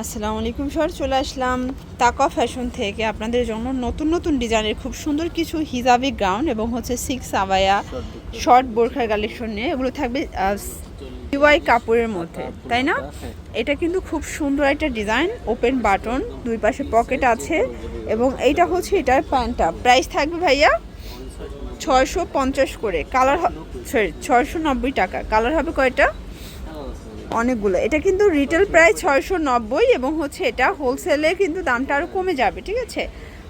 আসসালামু আলাইকুম স্যার, চলে আসলাম তাকা ফ্যাশন থেকে আপনাদের জন্য নতুন নতুন ডিজাইনের খুব সুন্দর কিছু হিজাবি গাউন এবং হচ্ছে সিক্স আবায়া শর্ট বোরখার কালেকশন নিয়ে। এগুলো থাকবে সিওয়াই কাপড়ের মধ্যে, তাই না? এটা কিন্তু খুব সুন্দর একটা ডিজাইন, ওপেন বাটন, দুই পাশে পকেট আছে এবং এইটা হচ্ছে এটার প্যান্টটা। প্রাইস থাকবে ভাইয়া 650 করে, কালার সরি 690 টাকা। কালার হবে কয়টা? অনেকগুলো। এটা কিন্তু রিটেল প্রাইস 690 এবং হচ্ছে এটা হোলসেলে কিন্তু দামটা আরও কমে যাবে, ঠিক আছে?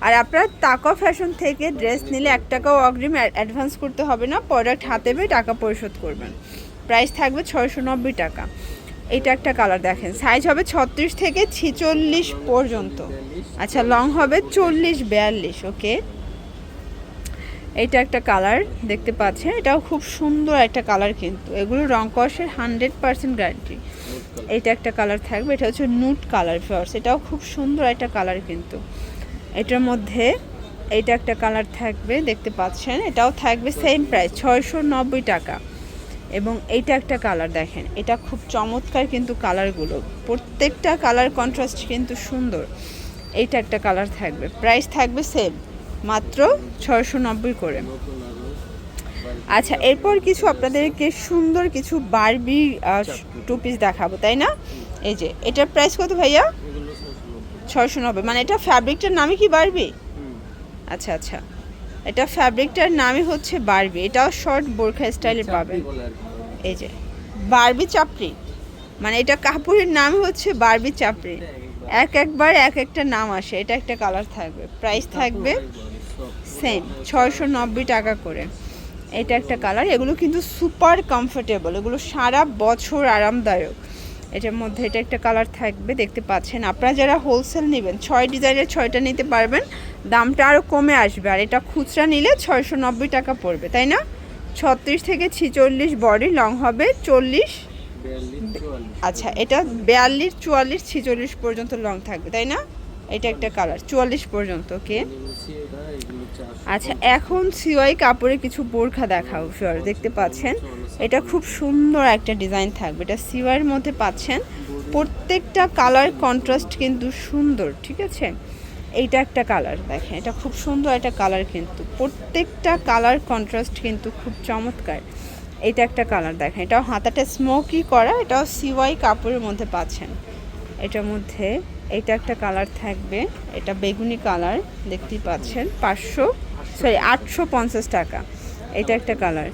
আর আপনারা তাকা ফ্যাশন থেকে ড্রেস নিলে 1 টাকাও অগ্রিম অ্যাডভান্স করতে হবে না, প্রোডাক্ট হাতে পেয়ে টাকা পরিশোধ করবেন। প্রাইস থাকবে 690 টাকা। এটা একটা কালার দেখেন, সাইজ হবে 36 থেকে 46 পর্যন্ত। আচ্ছা, লং হবে 40-42। ওকে, এটা একটা কালার দেখতে পাচ্ছেন, এটাও খুব সুন্দর একটা কালার, কিন্তু এগুলো রং কষের 100% গ্যারান্টি। এটা একটা কালার থাকবে, এটা হচ্ছে নুট কালার ফিয়ার্স, এটাও খুব সুন্দর একটা কালার কিন্তু। এটার মধ্যে এইটা একটা কালার থাকবে দেখতে পাচ্ছেন, এটাও থাকবে সেম প্রাইস 690 টাকা। এবং এইটা একটা কালার দেখেন, এটা খুব চমৎকার কিন্তু কালারগুলো, প্রত্যেকটা কালার কন্ট্রাস্ট কিন্তু সুন্দর। এইটা একটা কালার থাকবে, প্রাইস থাকবে সেম, মাত্র 690 করে। আচ্ছা, এরপর কিছু আপনাদেরকে সুন্দর কিছু বারবি টু পিস দেখাবো, তাই না? এই যে এটার প্রাইস কত ভাইয়া? 690। মানে এটা ফ্যাব্রিকটার নামই কি বারবি? আচ্ছা আচ্ছা, এটা ফ্যাব্রিকটার নামই হচ্ছে বারবি। এটাও শর্ট বোরখা স্টাইলে পাবেন। এই যে বারবি চাপড়ি, মানে এটা কাপড়ের নাম হচ্ছে বারবি চাপড়ি, একবার এক একটা নাম আসে। এটা একটা কালার থাকবে, প্রাইস থাকবে সেম 690 টাকা করে। এটা একটা কালার, এগুলো কিন্তু সুপার কমফোর্টেবল, এগুলো সারা বছর আরামদায়ক। এটার মধ্যে এটা একটা কালার থাকবে দেখতে পাচ্ছেন। আপনারা যারা হোলসেল নেবেন 6 ডিজাইনের 6টা নিতে পারবেন, দামটা আরও কমে আসবে। আর এটা খুচরা নিলে 690 টাকা পড়বে, তাই না? 36 থেকে 46 বডি, লং হবে 40, আচ্ছা এটা 42, 44, 46 পর্যন্ত লং থাকবে, তাই না? এটা একটা কালার 44 পর্যন্ত। ওকে, আচ্ছা এখন সিওয়াই কাপড়ের কিছু বোরখা দেখাও ফিওর, দেখতে পাচ্ছেন এটা খুব সুন্দর একটা ডিজাইন থাকবে। এটা সিওয়াইয়ের মধ্যে পাচ্ছেন, প্রত্যেকটা কালার কন্ট্রাস্ট কিন্তু সুন্দর, ঠিক আছে? এইটা একটা কালার দেখেন, এটা খুব সুন্দর একটা কালার, কিন্তু প্রত্যেকটা কালার কন্ট্রাস্ট কিন্তু খুব চমৎকার। এটা একটা কালার দেখেন, এটাও হাতাটা স্মোকি করা, এটাও সিওয়াই কাপড়ের মধ্যে পাচ্ছেন। এটার মধ্যে এটা একটা কালার থাকবে, এটা বেগুনি কালার দেখতেই পাচ্ছেন, 850 টাকা। এটা একটা কালার,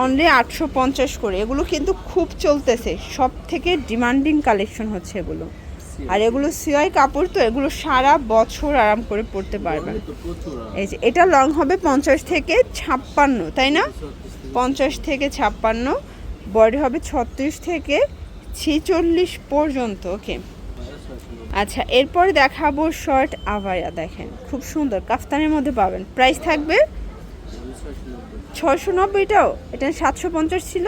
অনলি 850 করে। এগুলো কিন্তু খুব চলতেছে, সব থেকে ডিমান্ডিং কালেকশন হচ্ছে এগুলো। আর এগুলো সিওয়াই কাপড়, তো এগুলো সারা বছর আরাম করে পরতে পারবেন। এই যে এটা লং হবে 50 থেকে 56, তাই না? 50 থেকে 56, বডি হবে 36 থেকে 46 পর্যন্ত। ওকে, আচ্ছা এরপর দেখাবো শর্ট আবায়া, দেখেন খুব সুন্দর, কাফতানের মধ্যে পাবেন। প্রাইস থাকবে 690, এটা 750 ছিল,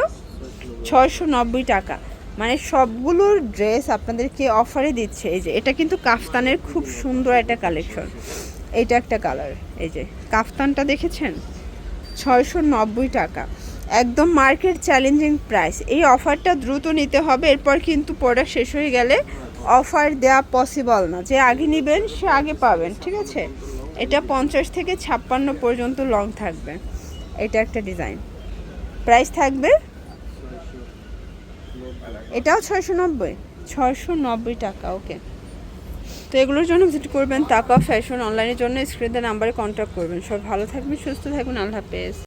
690 টাকা। মানে সবগুলোর ড্রেস আপনাদেরকে অফারে দিচ্ছে। এই যে এটা কিন্তু কাফতানের খুব সুন্দর একটা কালেকশন। এইটা একটা কালার, এই যে কাফতানটা দেখেছেন, 690 টাকা, একদম মার্কেট চ্যালেঞ্জিং প্রাইস। এই অফারটা দ্রুত নিতে হবে, এরপর কিন্তু প্রোডাক্ট শেষ হয়ে গেলে অফার দেওয়া পসিবল না। যে আগে নেবেন সে আগে পাবেন, ঠিক আছে? এটা 50 থেকে 56 পর্যন্ত লং থাকবে। এটা একটা ডিজাইন, প্রাইস থাকবে এটাও 690 টাকা। ওকে, তো এগুলোর জন্য ভিজিট করবেন তাকা ফ্যাশন অনলাইনের জন্য, স্ক্রিনের নাম্বারে কন্ট্যাক্ট করবেন। সব ভালো থাকবেন, সুস্থ থাকবেন, আল্লাহ হাফেজ।